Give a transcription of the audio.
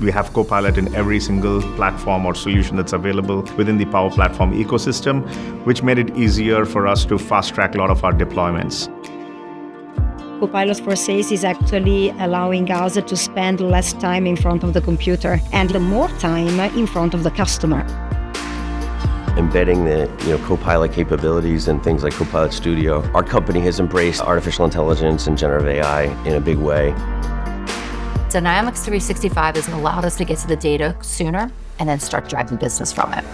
We have Copilot in every single platform or solution that's available within the Power Platform ecosystem, which made it easier for us to fast-track a lot of our deployments. Copilot for Sales is actually allowing us to spend less time in front of the computer and more time in front of the customer. Embedding the Copilot capabilities and things like Copilot Studio, our company has embraced artificial intelligence and generative AI in a big way. Dynamics 365 has allowed us to get to the data sooner and then start driving business from it.